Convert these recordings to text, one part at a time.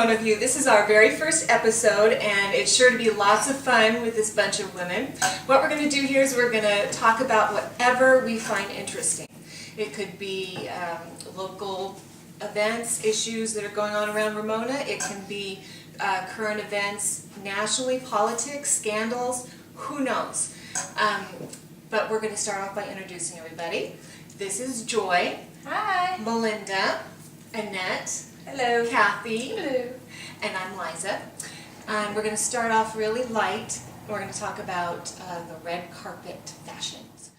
Ramona View. This is our very first episode, and it's sure to be lots of fun with this bunch of women. What we're going to do here is we're going to talk about whatever we find interesting. It could be local events, issues that are going on around Ramona. It can be current events, nationally, politics, scandals, who knows. But we're going to start off by introducing everybody. This is Joy. Hi. Melinda. Annette. Hello. Kathy. Hello. And I'm Liza. And we're going to start off really light. We're going to talk about the red carpet fashions.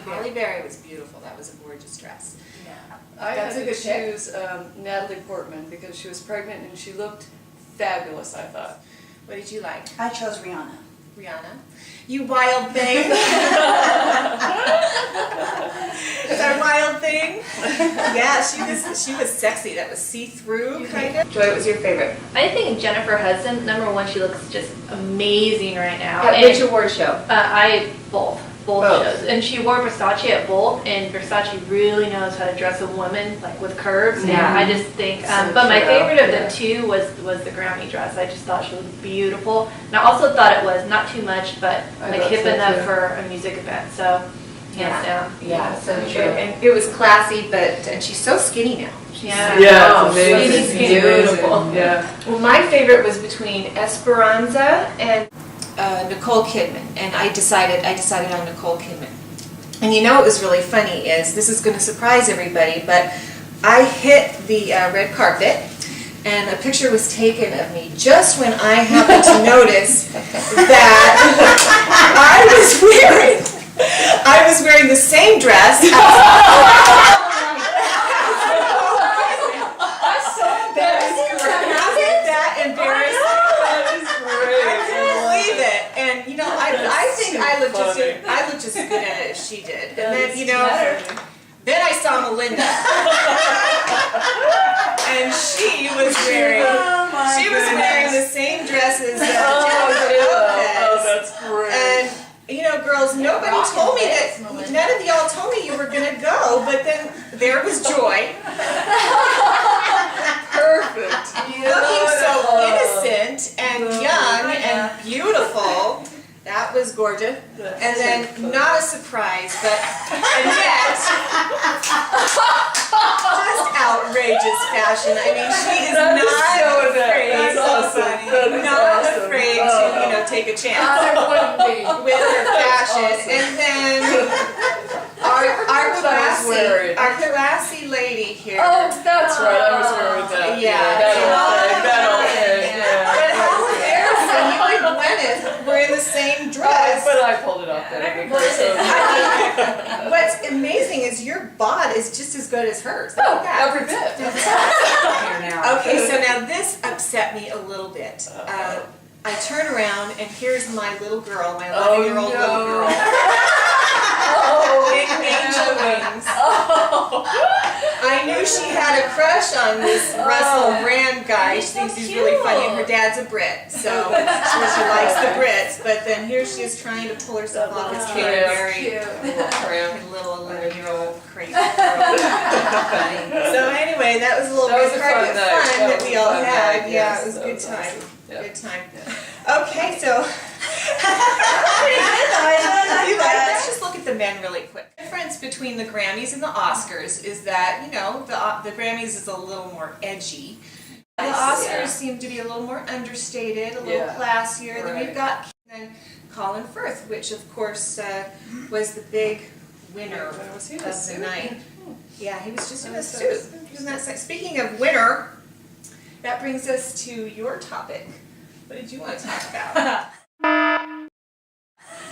Halle Berry was beautiful. That was a gorgeous dress. Yeah. I had That's a to good pick. choose Natalie Portman because she was pregnant and she looked fabulous, I thought. What did you like? I chose Rihanna. Rihanna? You wild thing! Is that a wild thing? Yeah, she was sexy. That was see-through, kind of. Joy, what was your favorite? I think Jennifer Hudson, number one, she looks just amazing right now. At which award show? Both Both. shows. And she wore Versace at both, and Versace really knows how to dress a woman, like with curves. Yeah. And I just think, So but my true. favorite of the two was the Grammy dress. I just thought she was beautiful. And I also thought it was not too much, but I like thought hip so, enough too. for a music event. So, hands down. Yeah, so true. And it was classy, and she's so skinny now. Yeah. Yeah, Oh, it's amazing. skinny, beautiful. Yeah. Well, my favorite was between Esperanza and Nicole Kidman, and I decided on Nicole Kidman. And you know what was really funny is, this is going to surprise everybody, but I hit the red carpet, and a picture was taken of me just when I happened to notice that I was wearing the same dress. I looked just as good at it as she did. And then, you know, then I saw Melinda. And she was wearing the same dress as Jennifer Lopez. Oh, that's great. And, you know, girls, nobody told me that, none of y'all told me you were going to go, but then there was Joy. Perfect. Looking so innocent and young and beautiful. That was gorgeous. And then, not a surprise, and yet, just outrageous fashion. I mean, she is not afraid to, take a chance with her fashion. And then, our classy lady here. Oh, that's right. I was wearing that. That old thing. But how embarrassing! You and Gwyneth were in the same dress. But I pulled it off there. What's amazing is your bod is just as good as hers. Oh, every bit. Okay, so now this upset me a little bit. I turn around and here's my little girl, my 11-year-old little girl. Big angel wings. I knew she had a crush on this Russell Brand guy. She thinks he's really funny, and her dad's a Brit, so she likes the Brits. But then here she is trying to pull herself off as Katy Perry, little 11-year-old crazy girl. So anyway, that was a little red carpet fun that we all had. Yeah, it was a good time. Good time. Okay, so. Let's just look at the men really quick. The difference between the Grammys and the Oscars is that, the Grammys is a little more edgy. The Oscars seem to be a little more understated, a little classier. Then we've got Colin Firth, which of course was the big winner of the night. Yeah, he was just in a suit. Isn't that Speaking of winner, that brings us to your topic. What did you want to talk about?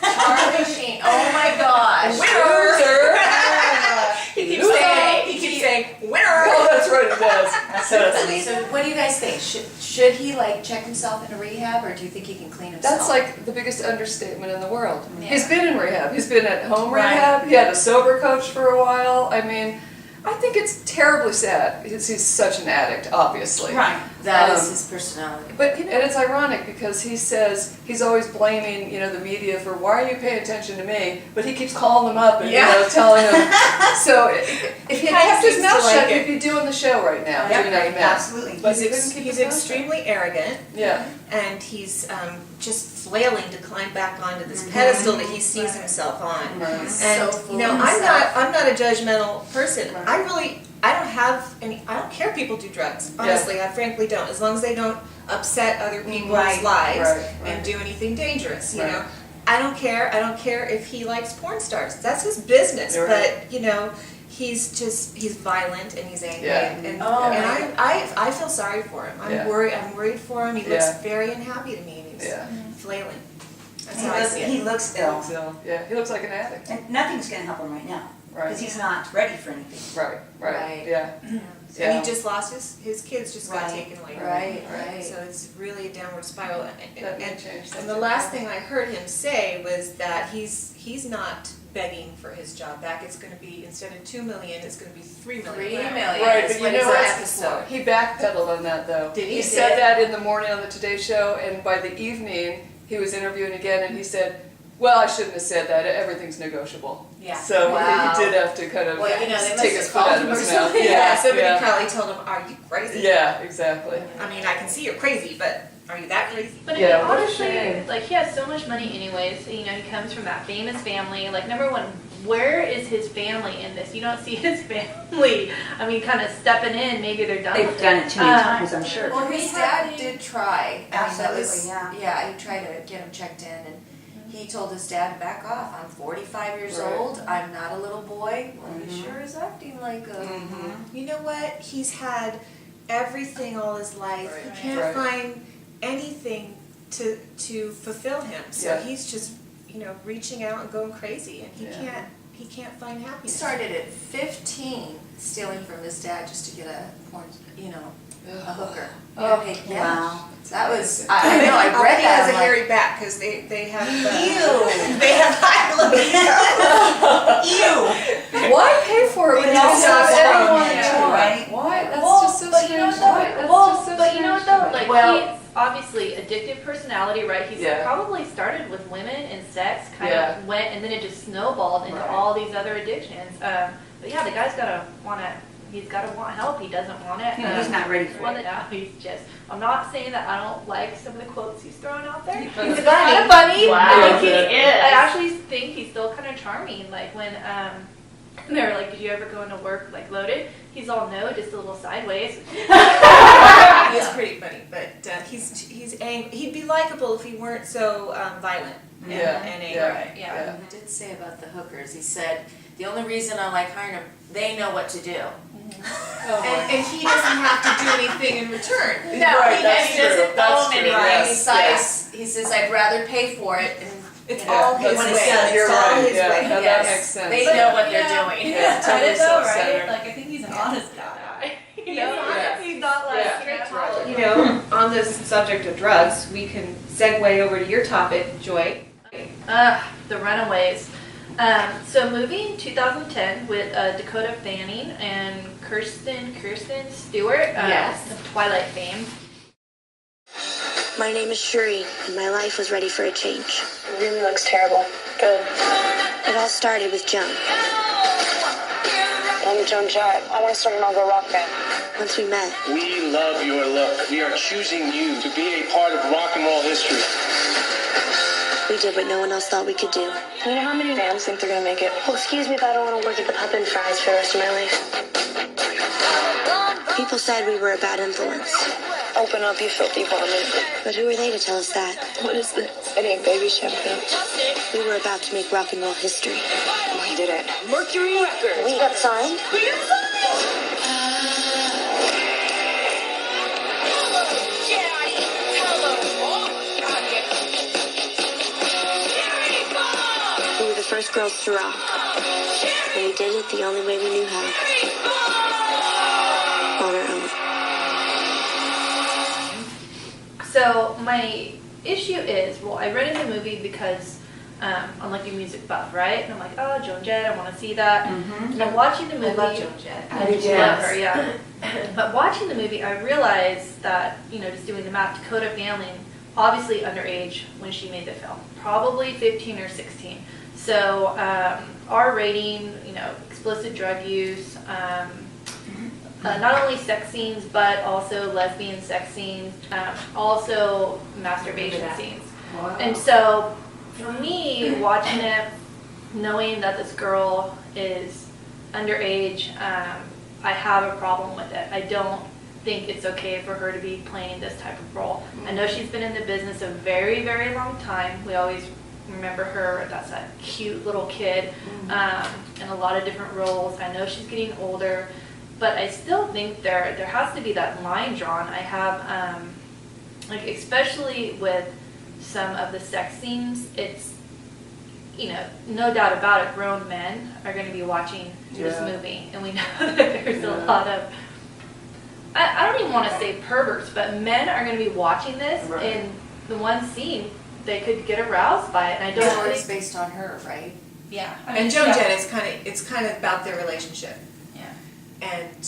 Charlie Sheen. Oh my gosh. Winner! He keeps saying, winner! Oh, that's right, it does. So what do you guys think? Should he like check himself into rehab, or do you think he can clean himself? That's like the biggest understatement in the world. Yeah. He's been in rehab. He's been at home Right. rehab. He had a sober coach for a while. I mean, I think it's terribly sad. He's such an addict, obviously. Right. That is his personality. But and it's ironic because he says he's always blaming the media for why are you paying attention to me, but he keeps calling them up and telling them. So if he had kept his mouth shut, he'd be doing the show right now. Yeah, doing that mess. absolutely. But He's extremely arrogant. Yeah. And he's just flailing to climb back onto this pedestal that he sees himself on. Right. And So full of I'm himself. not a judgmental person. Right. I don't care if people do drugs. Honestly, I frankly don't. As long as they don't upset other people's lives Right. and do anything dangerous, Right. I don't care. I don't care if he likes porn stars. That's his business. Right. But he's violent and he's angry Yeah. and Oh, I feel sorry for him. Yeah. I'm worried for him. He looks Yeah. very unhappy to me, and he's Yeah. flailing. That's how I see it. He looks ill, So yeah, he looks like an addict. and nothing's going to help him right now Right. because he's not ready for anything. Right. Right. Yeah. And he just lost his kids just got Right. taken away. Right. So it's really a downward spiral. That may change And the last thing I heard him say was that he's not begging for his job back. It's going to be, instead of $2 million, it's going to be $3 million. $3 million. Right, is but what you know he's what? asking for. He backpedaled on that though. Did he? He said that in the morning on the Today Show, and by the evening he was interviewing again, and he said, "Well, I shouldn't have said that. Everything's negotiable." Yeah. So Wow. he did have to kind of Well, they must take have his foot called out of him or his mouth. something. Yeah, somebody yeah. probably told him, "Are you crazy?" Yeah, exactly. I mean, I can see you're crazy, but are you that crazy? But Yeah, I mean, what a honestly, shame. like he has so much money anyways. He comes from that famous family. Like number one, where is his family in this? You don't see his family. I mean, kind of stepping in. Maybe they're done. They've with done it. it too many times, I'm sure. Well, his dad did try. I mean, that was, Absolutely, yeah. yeah, he tried to get him checked in, and he told his dad to back off. I'm 45 years Right. old. I'm not a little boy. Well, he sure is acting like a. You know what? He's had everything all his life. Right. He can't Right. find anything to fulfill him. So Yeah. he's just reaching out and going crazy, and he Yeah. can't find He happiness. started at 15 stealing from his dad just to get a porn, a hooker. Oh, Yeah. Wow. That was, I know, I read He that. has a I'm like, hairy back because they have Ew. they have high Ew! Why pay for it when It you all can sounds have wrong, anyone you too, want? right? Why? That's Well, just so but you know strange. what Why? though? That's Well, just so but you know what strange. though? Like Well- he's obviously addictive personality, right? He's Yeah. probably started with women and sex, kind Yeah. of went, and then it just snowballed into Right. all these other addictions. But yeah, the guy's he's gotta want help. He doesn't want it. He's not ready for Well, it. no, he's just. I'm not saying that I don't like some of the quotes he's throwing out there. He's He's funny. kind of funny. Wow. I think he He is. I actually think he's still kind of charming. Like when they were like, "Did you ever go into work like loaded?" He's all no, just a little sideways. He is pretty funny, but he's angry. He'd be likable if he weren't so violent and, Yeah. and angry. Yeah. Yeah, he did say about the hookers. He said, the only reason I like hiring them, they know what to do. Oh, And he doesn't have to do anything in return. No, Right, he that's true. doesn't That's own true. anything. Yes, Besides, he says, I'd rather pay for it. And, It's you know, all his when way. it's done, You're It's all right. his Yeah. way. Now that Yes. makes sense. They know what they're doing. Yeah, totally self-centered. Like I think he's an honest guy. You know, Yeah. he's not like Yeah. On this subject of drugs, we can segue over to your topic, Joy. The Runaways. So movie in 2010 with Dakota Fanning and Kirsten Stewart, Yes. of Twilight fame. My name is Shuri, and my life was ready for a change. It really looks terrible. Good. It all started with Joan. I'm Joan Jett. I want to start an all-girl rock band. Once we met, We love your look. We are choosing you to be a part of rock and roll history. we did what no one else thought we could do. Do you know how many bands think they're going to make it? Oh, excuse me, but I don't want to work at the Pup and Fries for the rest of my life. People said we were a bad influence. Open up, you filthy varmint. But who are they to tell us that? What is this? It ain't baby shampoo. We were about to make rock and roll history. We did it. Mercury Records! We got signed? first girls to rock. And we did it the only way we knew how. On our own. So my issue is, well, I rented the movie because I'm like a music buff, right? And I'm like, oh, Joan Jett, I want to see that. And I'm watching the movie. I love Joan Jett. I do love her, yeah. But watching the movie, I realized that, just doing the math, Dakota Fanning, obviously underage when she made the film, probably 15 or 16. So R rating, explicit drug use, not only sex scenes, but also lesbian sex scenes, also masturbation scenes. Wow. And so for me, watching it, knowing that this girl is underage, I have a problem with it. I don't think it's okay for her to be playing this type of role. I know she's been in the business a very, very long time. We always remember her, that's that cute little kid, in a lot of different roles. I know she's getting older, but I still think there has to be that line drawn. I have, especially with some of the sex scenes, it's, no doubt about it, grown men are going to be watching this movie, and we know that there's a lot of, I don't even want to say perverts, but men are going to be watching this, and the one scene, they could get aroused by it, and I don't Or think, it's based on her, right? yeah. And Joan Jett is it's kind of about their relationship. Yeah. And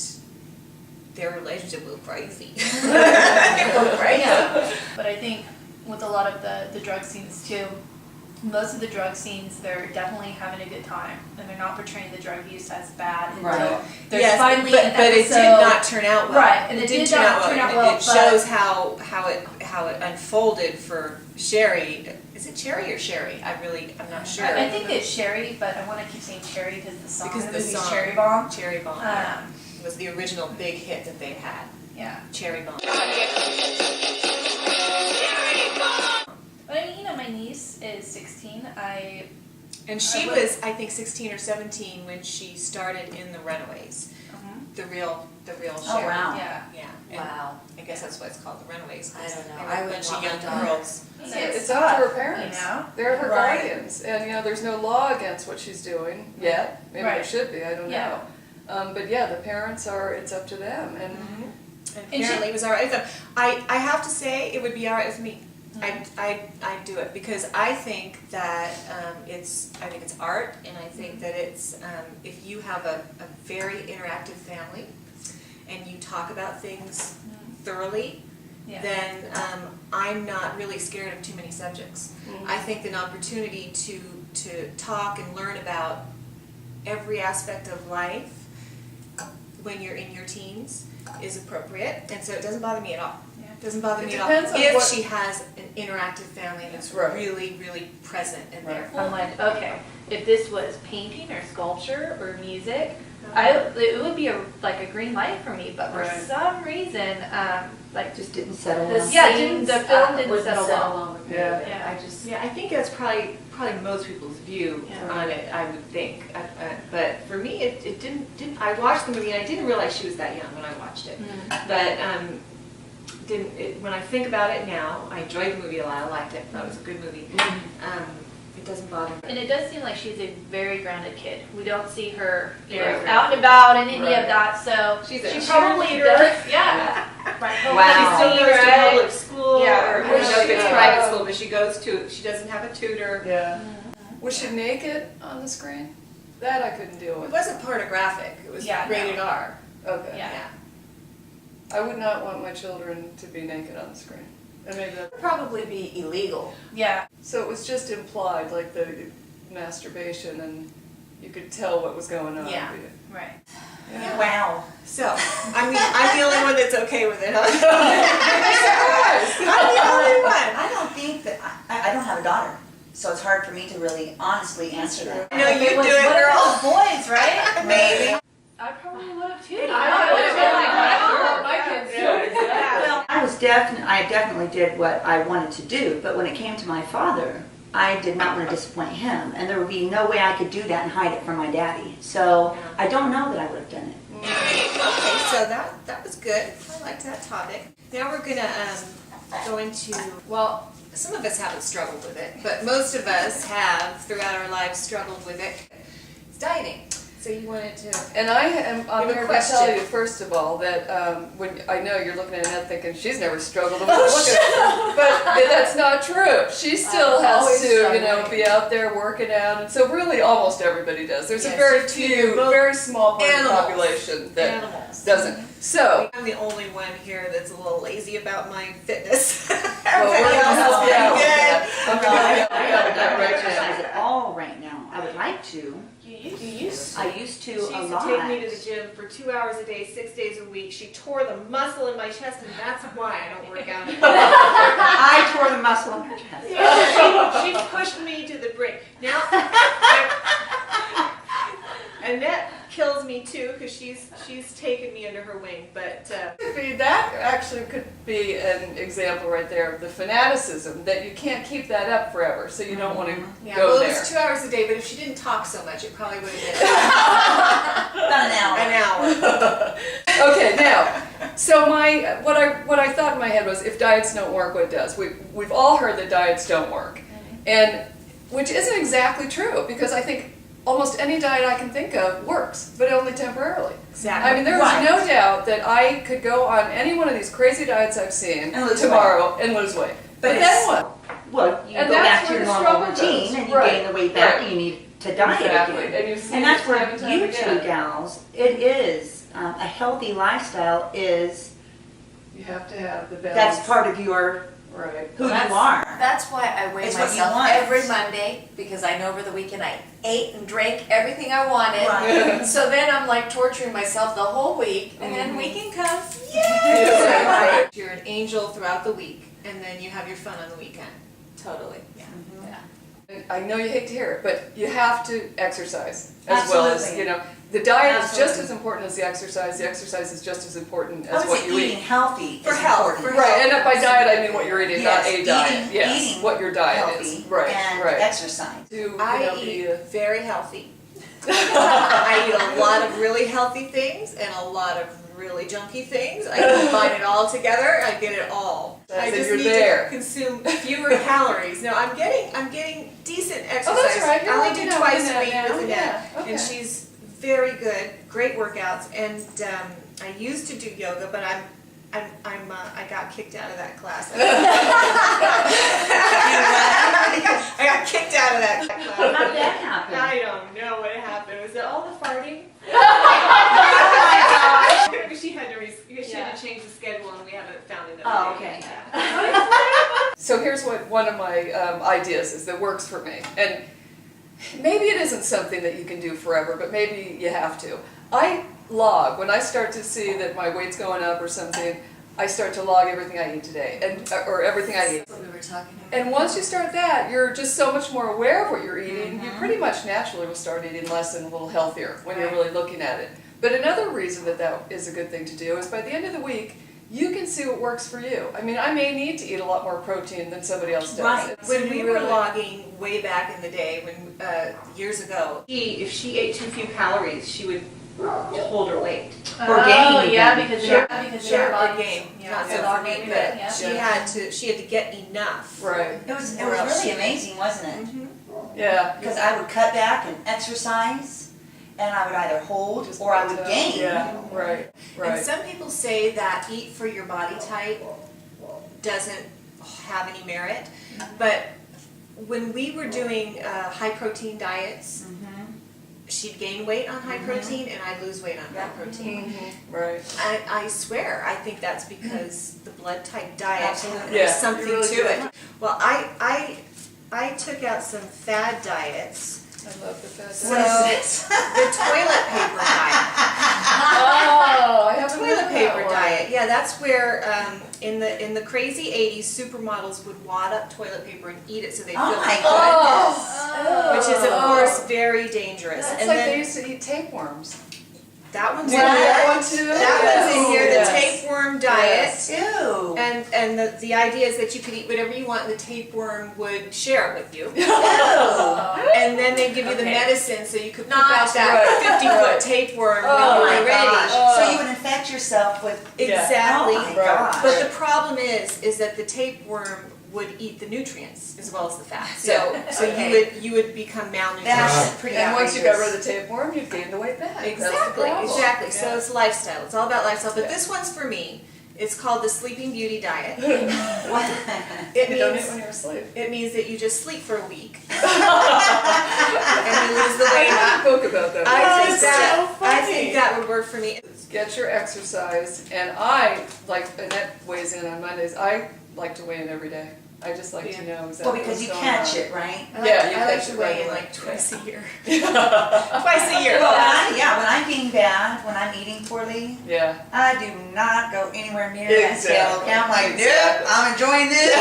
their relationship will crazy. Yeah. But I think with a lot of the drug scenes too, most of the drug scenes, they're definitely having a good time, and they're not portraying the drug use as bad until there's Yes, finally but an it episode. did not turn out well. Right, and it didn't did not turn out well, It shows how it unfolded for Sherry. Is it Cherry or Sherry? I'm not sure. I think it's Sherry, but I want to keep saying Cherry because the song Because in the the movie is song, Cherry Bomb. Cherry Bomb was the original big hit that they had. Yeah. Cherry Bomb. But I mean, my niece is 16. And she was, I think, 16 or 17 when she started in the Runaways. The real Sherry. Oh, wow. Yeah. Yeah. And Wow. I guess that's why it's called the Runaways. I don't know. They were I a would bunch want of my young daughter. girls. It's up to her parents. They're her Right. guardians, and there's no law against what she's doing yet. Maybe there Right. should be. I don't Yeah. know. But yeah, the parents are. It's up to them, and And apparently it was all right with them. I have to say it would be all right with me. I'd do it because I think that it's art, and I think that it's if you have a very interactive family and you talk about things thoroughly, then I'm not really scared of too many subjects. I think an opportunity to talk and learn about every aspect of life when you're in your teens is appropriate, and so it doesn't bother me at all. It doesn't bother me at all depends on if what- she has an interactive family that's really, really present in there. I'm like, okay, if this was painting or sculpture or music, it would be a green light for me. But for some reason, Just didn't settle the well. film didn't settle well. yeah. Yeah. I think that's probably most people's view on it. I would think, but for me, it didn't. I watched the movie and I didn't realize she was that young when I watched it. But when I think about it now, I enjoyed the movie a lot. I liked it. I thought it was a good movie. It doesn't bother me. And it does seem like she's a very grounded kid. We don't see her Very out and about and any of that, so She's she a probably cheerleader. does. Yeah. Right. Wow. She still goes to Right. public school, Yeah. or I don't know if it's private school, but she goes to. She doesn't have a tutor. Yeah. Was she naked on the screen? That I couldn't deal It with. wasn't pornographic. It was rated R. Okay. Yeah. I would not want my children to be naked on the screen. And maybe that. It'd probably be illegal. Yeah. So it was just implied, like the masturbation, and you could tell what was going on. Yeah. Right. Yeah. Wow. So, I'm the only one that's okay with it, huh? I'm the only one. I don't think that, I don't have a daughter, so it's hard for me to really honestly answer that. No, you do What it, if it girl. was boys, right? Maybe. I probably would have too. I would have been like, I my kids do. Well, I definitely did what I wanted to do, but when it came to my father, I did not want to disappoint him, and there would be no way I could do that and hide it from my daddy. So I don't know that I would have done it. Okay, so that was good. I liked that topic. Now we're gonna go into, well, some of us haven't struggled with it, but most of us have throughout our lives struggled with it. It's dieting. So you wanted to. And I'm have a here to question. tell you, first of all, that when I know you're looking at Annette thinking she's never struggled with it, but that's not true. She still has always to, be out there working out, and so really almost everybody does. There's a Yes, very you few, do. Both very small part of the animals. population that Animals. doesn't. So, I'm the only one here that's a little lazy about my fitness. well, Everybody we're gonna else help is you out with pretty that. good. I'm gonna help you I out don't with that right exercise now. at all right now. I would like to. You used I used to She a used to lot. take me to the gym for 2 hours a day, 6 days a week. She tore the muscle in my chest, and that's why I don't work out anymore. I tore the muscle in her chest. She pushed me to the brink. Now, Annette kills me too because she's taken me under her wing. But That actually could be an example right there of the fanaticism, that you can't keep that up forever, so you don't want to Yeah, go well, there. it was 2 hours a day, but if she didn't talk so much, it probably would have been About an hour. an hour. Okay, now, so what I thought in my head was, if diets don't work, what does? We've all heard that diets don't work, and which isn't exactly true, because I think almost any diet I can think of works, but only temporarily. Exactly. I mean, there is no doubt that I could go on any one of these crazy diets I've seen And lose tomorrow and lose weight. But then what? Well, you And go that's back to where your the normal struggle routine goes. and you Right. gain the weight back Right. and you need to diet Exactly. again. And you've seen And that's it where time and time you again. two gals, it is, a healthy lifestyle is, You have to have the balance. that's part of your, Right. who you are. That's why I weigh It's what you myself want. every Monday, because I know over the weekend I ate and drank everything I wanted. Right. So then I'm like torturing myself the whole week, and then weekend comes, yay! Yeah, right. You're an angel throughout the week, and then you have your fun on the weekend. Totally. Yeah. I know you hate to hear it, but you have to exercise as well as, Absolutely. the diet is just Absolutely. as important as the exercise is just as important I as would what say you eating eat. healthy For is health, important. for Right, and by diet I mean what you're eating, not Yes, a diet. eating- Yes, eating what your diet healthy is. Right, and right. exercise. To, I be eat very healthy. I eat a lot of really healthy things and a lot of really junky things. I combine it all together. I get it all. I So just you're need there. to consume fewer calories. No, I'm getting decent exercise. Oh, that's right. You're I only working do out twice with a Annette week now. with Annette, Yeah, okay. and she's very good. Great workouts. And I used to do yoga, but I got kicked out of that class. I got kicked out of that class. How did that happen? I don't know what happened. Was it all the farting? She had to change the schedule, and we haven't found another. Oh, day. okay. So here's what one of my ideas is that works for me. And maybe it isn't something that you can do forever, but maybe you have to. I log, when I start to see that my weight's going up or something, I start to log everything I eat today, or everything I eat. That's what we were talking about. And once you start that, you're just so much more aware of what you're eating. You pretty much naturally will start eating less and a little healthier when you're really looking at it. But another reason that is a good thing to do is by the end of the week, you can see what works for you. I mean, I may need to eat a lot more protein than somebody else does. Right. When we were logging way back in the day, years ago, If she ate too few calories, she would hold her weight. Or gain yeah, even. because Sure. because Sure, your or body. gain. Yeah, Not so yeah. for me, Yeah. but she had to get enough. Right. It was Or else really she- amazing, wasn't it? Yeah. Because I would cut back and exercise, and I would either hold or I would gain. Yeah, right, And right. some people say that eat for your body type doesn't have any merit, but when we were doing high protein diets, she'd gain weight on high protein and I'd lose weight on high protein. Right. I swear, I think that's because the blood type diet, Absolutely. there's Yeah, something you're really to good. it. Well, I took out some fad diets. I love the fat So, diet. the toilet paper diet. Oh, I haven't heard Toilet that paper one. diet. Yeah, that's where in the crazy 80s, supermodels would wad up toilet paper and eat it so they feel Oh my Oh, which is of course very dangerous. That's and like then they used to eat tapeworms. that one's Yeah, in that here. one too. That one's in here. The Yes. tapeworm diet. it. Ew. And the idea is that you could eat whatever you want and the tapeworm would share it with you. And then they give you the medicine so you could poop out that 50-foot tapeworm when you were ready. So you would infect yourself with Exactly. Oh my gosh. But the problem is that the tapeworm would eat the nutrients as well as the fat. So you would become malnourished. That's pretty And once you got rid outrageous. of the tapeworm, you'd gain the weight back. Exactly, exactly. So Yeah. it's lifestyle. It's all about lifestyle. But this one's for me. It's called the Sleeping Beauty Diet. What? It You don't eat means when you're asleep. it means that you just sleep for a week and you lose the I weight. have a book about that. I think that would work for me. Get your exercise, and I, like Annette weighs in on Mondays, I like to weigh in every day. I just like to know exactly Well, because what's you going catch on. it, right? Yeah, you I like catch to it weigh right in away. like twice a year. Twice a year. Well, when I'm being bad, when I'm eating poorly, Yeah. I do not go anywhere near that scale. Exactly. I'm like, nope, Exactly. I'm enjoying this.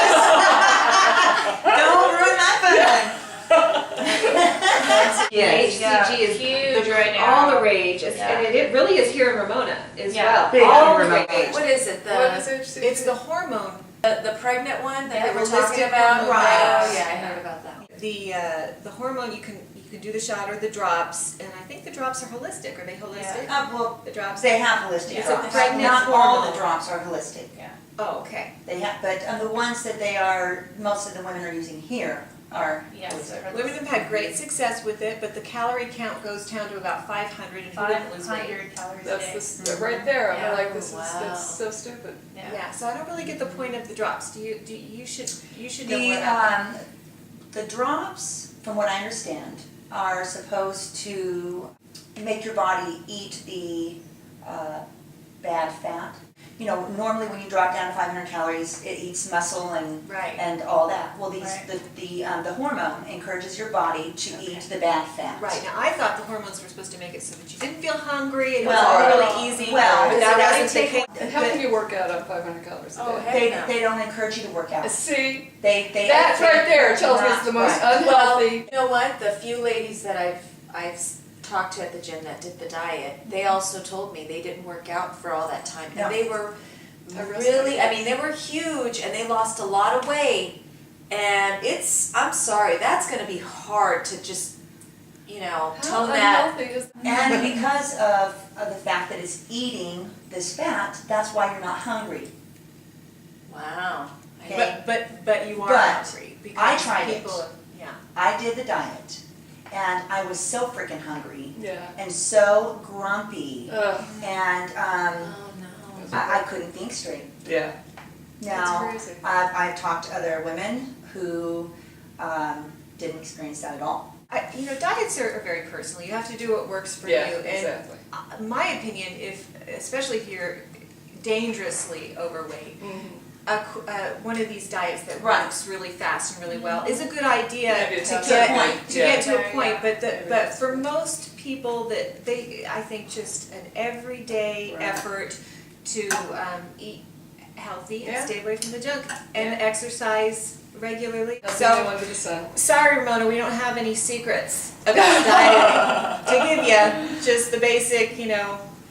Don't ruin my fun. Yes, HCG is huge right now. all the rage, and it really is here in Ramona as well. Big All in the Ramona. rage. What is it, What is the, HCG? It's the hormone. the pregnant one that Yeah, they were holistic talking about? hormone. Right. Right. Oh, yeah, I heard about that. The hormone you can do the shot or the drops, and I think the drops are holistic. Are they holistic? Well, The drops. they have holistic It's a drops. pregnant Not all of hormone. the drops are holistic. Oh, okay. They have, but the ones that they are, most of the women are using here are Yes. holistic. Women have had great success with it, but the calorie count goes down to about 500 if you wouldn't lose weight. 500 calories a That's day. right there. I'm Yeah. like, this is Wow. that's so stupid. Yeah, so I don't really get the point of the drops. Do you? You should know more The, about the drops, from what I understand, are supposed to make your body eat the bad fat. You know, normally when you drop down to 500 calories, it eats muscle and Right. and all that. Well, these Right. the hormone encourages your body to eat the bad fat. Right, now I thought the hormones were supposed to make it so that you didn't feel hungry and it Well, was all really easy, well, but that does it wasn't the really case. And how can you work out on 500 calories a Oh, day? heck They, no. they don't encourage you to work out. See, They that's right there tells me it's the most Right. unhealthy. You know what? The few ladies that I've talked to at the gym that did the diet, they also told me they didn't work out for all that time, No. and they were Aggressive. really. I mean, they were huge, and they lost a lot of weight. And I'm sorry, that's going to be hard to just, How tone that. unhealthy is And because of the fact that it's eating this fat, that's why you're not hungry. Wow. Okay. But you are But hungry because I tried it. people, yeah. I did the diet, and I was so freaking hungry Yeah. and so grumpy, Ugh. and Oh no. I couldn't think straight. Yeah. Now, That's crazy. I've talked to other women who didn't experience that at all. Diets are very personal. You have to do what works for Yeah, you. And exactly. my opinion, especially if you're dangerously overweight, one of these diets that Right. works really fast and really well is a good idea Maybe to it takes a get point. to Yeah. get to a point. Maybe But that's for most people, I think just an everyday Right. effort to eat healthy and Yeah. stay away from the junk and exercise regularly. That's So. the only one to the sun. Sorry, Ramona, we don't have any secrets about dieting to give you. Just the basic, eat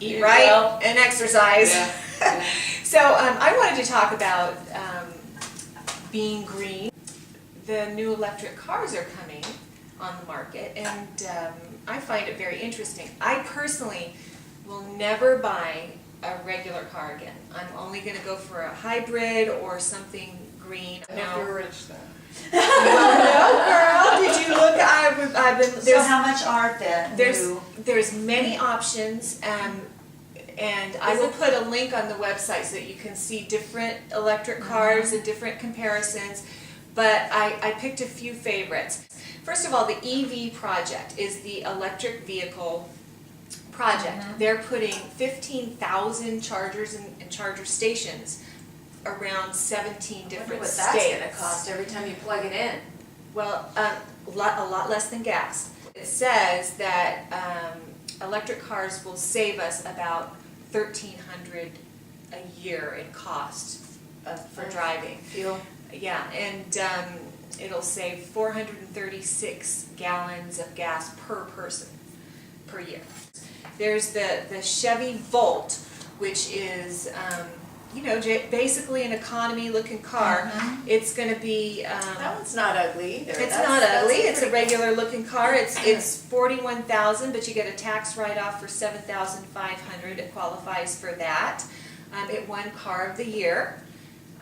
Eat right well. and exercise. Yeah. So I wanted to talk about being green. The new electric cars are coming on the market, and I find it very interesting. I personally will never buy a regular car again. I'm only going to go for a hybrid or something green. I hope you're rich then. No, girl. Did you look? I've been. So how much are the new? There's many options, and I will put a link on the website so that you can see different electric cars and different comparisons. But I picked a few favorites. First of all, the EV project is the electric vehicle project. They're putting 15,000 chargers and charger stations around 17 I wonder different what states. that's going to cost every time you plug it in. Well, a lot less than gas. It says that electric cars will save us about $1,300 a year in cost for driving. Fuel. Yeah, and it'll save 436 gallons of gas per person per year. There's the Chevy Volt, which is basically an economy looking car. It's going to be. That one's not ugly either. It's not ugly. It's a regular looking car. It's 41,000, but you get a tax write-off for 7,500. It qualifies for that. It won Car of the Year.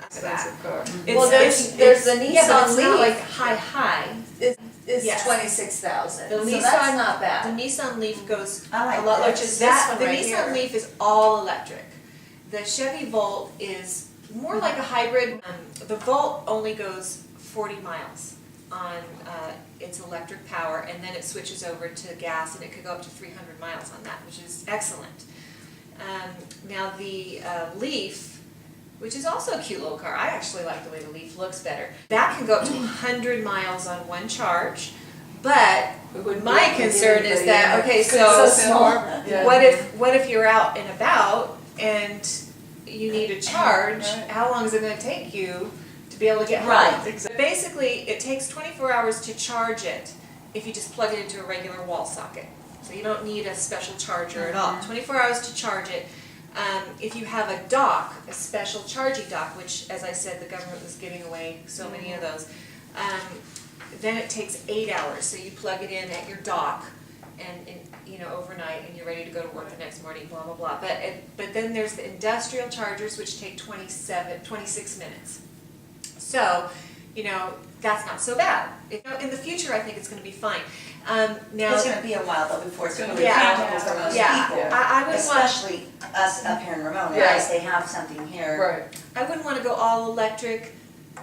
Expensive car. Well, there's the Nissan yeah, but it's Leaf. not like high. It's Yes. 26,000. The So Nissan, that's not bad. The Nissan Leaf goes I like a lot, that. which is This one the right Nissan here. Leaf is all electric. The Chevy Volt is more like a hybrid. The Volt only goes 40 miles on its electric power, and then it switches over to gas, and it could go up to 300 miles on that, which is excellent. Now the Leaf, which is also a cute little car. I actually like the way the Leaf looks better. That can go up to 100 miles on one charge, but my concern is that, okay, so what if you're out and about and you need a charge? How long is it going to take you to be able to get home? Right. Basically, it takes 24 hours to charge it if you just plug it into a regular wall socket. So you don't need a special charger at all. 24 hours to charge it. If you have a dock, a special charging dock, which, as I said, the government was giving away so many of those, then it takes 8 hours. So you plug it in at your dock, and overnight, and you're ready to go to work the next morning. Blah blah blah. But then there's the industrial chargers, which take 26 minutes. So, that's not so bad. In the future, I think it's going to be fine. Now It's going to be a while though before it's going to be Yeah. practical for most Yeah. people. I wouldn't want. Especially us up here in Ramona, Yeah. as they have something here. Right. I wouldn't want to go all electric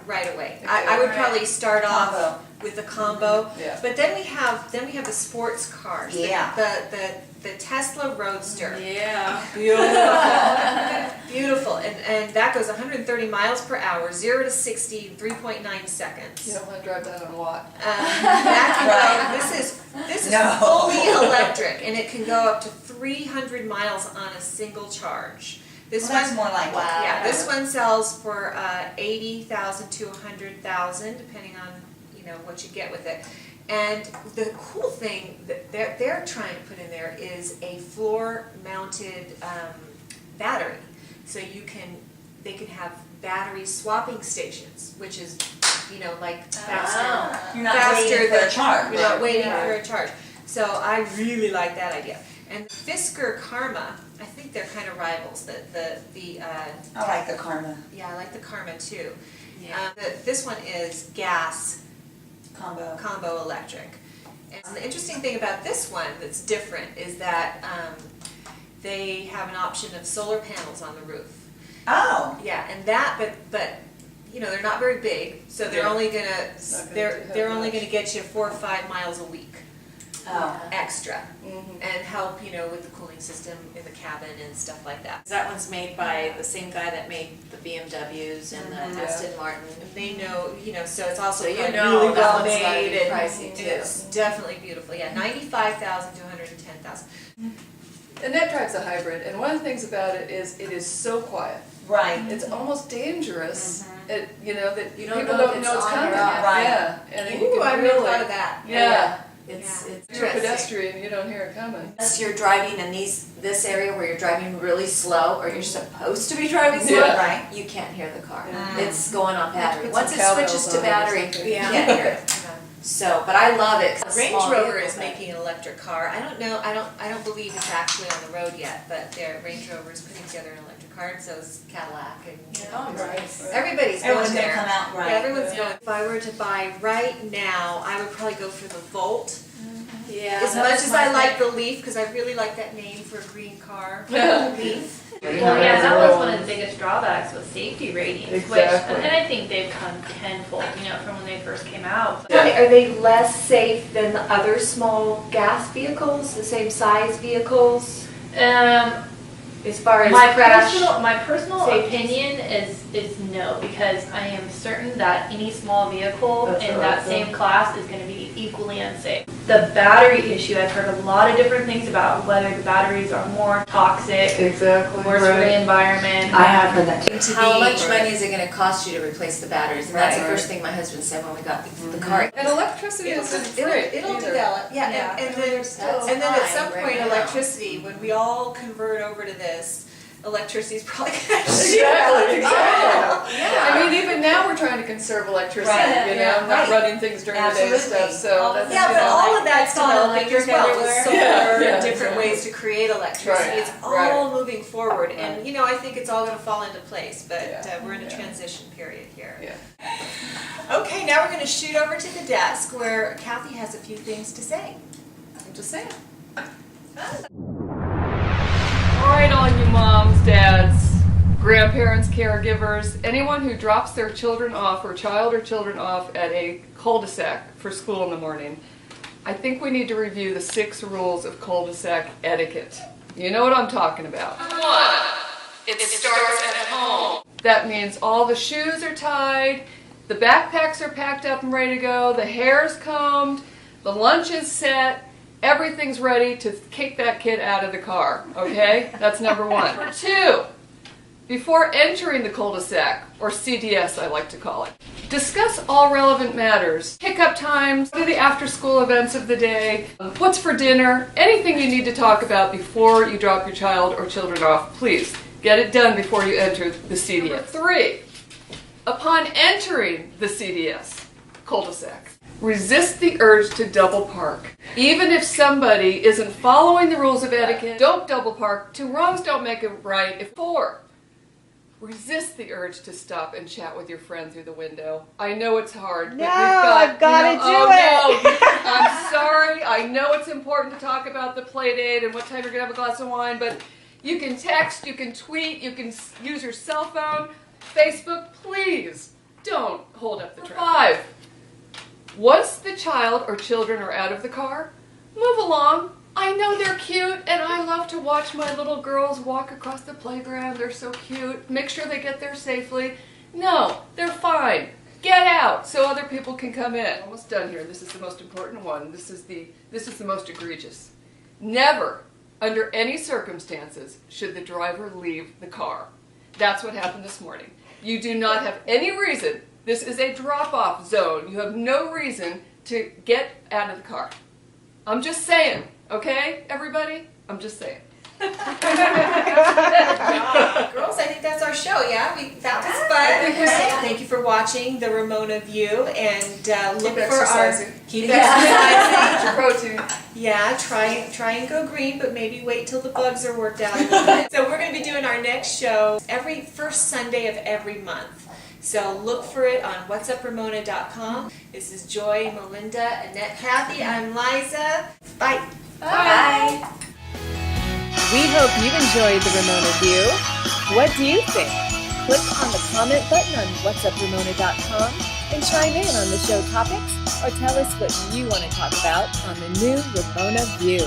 right away. I would probably start off Combo. with a combo. Yeah. But then we have the sports cars. Yeah. The Tesla Roadster. Yeah. Beautiful. Beautiful. And that goes 130 miles per hour, 0 to 60 in 3.9 seconds. You don't want to drive that on a lot. That can go, this is No. fully electric, and it can go up to 300 miles on a single charge. This Well, that's one, more like it. yeah, this one sells for 80,000 to 100,000, depending on what you get with it. And the cool thing that they're trying to put in there is a floor-mounted battery, so they can have battery swapping stations, which is like faster. You're not waiting for a charge. You're not waiting for a charge. So I really like that idea. And Fisker Karma, I think they're kind of rivals. I like the Karma Yeah, I like the Karma too. Yeah. This one is gas combo. electric. And the interesting thing about this one that's different is that they have an option of solar panels on the roof. Oh. Yeah, and that, but they're not very big, so they're only gonna get you 4 or 5 miles a week. Extra, and help with the cooling system in the cabin and stuff like that. That one's made by the same guy that made the BMWs and the Aston Martin. And they know, so it's also So you really know that well one's gotta made be and pricey, too. it's definitely beautiful. Yeah, 95,000 to 110,000. And that drives a hybrid, and one of the things about it is so quiet. Right. It's almost dangerous. That You don't people know don't if know it's it's on coming. or off. Right. Yeah, and you Ooh, can I've really, never thought of that. Yeah, It's Yeah. it's you're a Interesting. pedestrian, you don't hear it coming. Unless you're driving in this area where you're driving really slow, or you're supposed to be driving slow, Yeah. Right. you can't hear the car. Mm. It's going on battery. Put Once some it cowbells switches on to it or battery, something. you Yeah. can't hear it. So, but I love it. 'cause it's a Range small Rover vehicle, is but- making an electric car. I don't know. I don't believe it's actually on the road yet, but their Range Rover is putting together an electric car, and so is Cadillac, and Oh, nice. everybody's Everyone's going gonna there. come out right. Yeah, everyone's going. If I were to buy right now, I would probably go for the Volt. Yeah. As that much was as my I like thing. the Leaf, because I really like that name for a green car. Yeah. Leaf. Well, yeah, that was one of the biggest drawbacks with safety ratings, Exactly. and I think they've come tenfold, from when they first came out. Are they less safe than the other small gas vehicles, the same size vehicles, as far as My crash? personal safety? opinion is no, because I am certain that any small vehicle That's in what that I same thought. class is going to be equally unsafe. The battery issue, I've heard a lot of different things about whether the batteries are more toxic, Exactly. worse for the environment. I have heard that too. How much money is it gonna cost you to replace the batteries? And that's the Right. first thing my husband said when we got the car. And electricity isn't free It'll either. develop, yeah, Yeah. and then That's at some fine right point now. electricity, when we all convert over to this, electricity is probably going to Exactly. Yeah. I mean, even now we're trying to conserve electricity, Right. you know, Yeah. not Right. running things during the day and Absolutely. stuff, so that's, Yeah, you but know. all of that's It's not developing as electric well with everywhere. solar Yeah, and different exactly. ways to create electricity. Right, It's all right. moving forward, and you know, I think it's all going to fall into place. But Yeah, we're in a yeah. transition period here. Yeah. Okay, now we're going to shoot over to the desk where Kathy has a few things to say. I'm just saying. All right, all you moms, dads, grandparents, caregivers, anyone who drops their children off or child or children off at a cul-de-sac for school in the morning, I think we need to review the 6 rules of cul-de-sac etiquette. You know what I'm talking about. 1. It starts at home. That means all the shoes are tied, the backpacks are packed up and ready to go, the hair's combed, the lunch is set, everything's ready to kick that kid out of the car, okay? That's number 1. Number 2, before entering the cul-de-sac, or CDS I like to call it, discuss all relevant matters. Pickup times, what are the after-school events of the day, what's for dinner, anything you need to talk about before you drop your child or children off, please. Get it done before you enter the CDS. Number 3, upon entering the CDS, cul-de-sac, resist the urge to double park. Even if somebody isn't following the rules of etiquette, don't double park. 2 wrongs don't make it right. 4, resist the urge to stop and chat with your friend through the window. I know it's hard, but No, we've got, I've gotta do it. No. I'm sorry. I know it's important to talk about the play date and what time you're gonna have a glass of wine, but you can text, you can tweet, you can use your cell phone, Facebook. Please don't hold up the train. 5. Once the child or children are out of the car, move along. I know they're cute, and I love to watch my little girls walk across the playground. They're so cute. Make sure they get there safely. No, they're fine. Get out so other people can come in. Almost done here. This is the most important one. This is the most egregious. Never, under any circumstances, should the driver leave the car. That's what happened this morning. You do not have any reason. This is a drop-off zone. You have no reason to get out of the car. I'm just saying, okay, everybody? I'm just saying. Girls, I think that's our show. Yeah, that was fun. Thank you for watching the Ramona View, and look for our keep exercising. Protein. Yeah, try and go green, but maybe wait till the bugs are worked out a little bit. So we're going to be doing our next show every first Sunday of every month. So look for it on whatsupramona.com. This is Joy, Melinda, Annette, Kathy. I'm Liza. Bye. Bye. We hope you enjoyed the Ramona View. What do you think? Click on the comment button on whatsupramona.com and chime in on the show topics, or tell us what you want to talk about on the new Ramona View.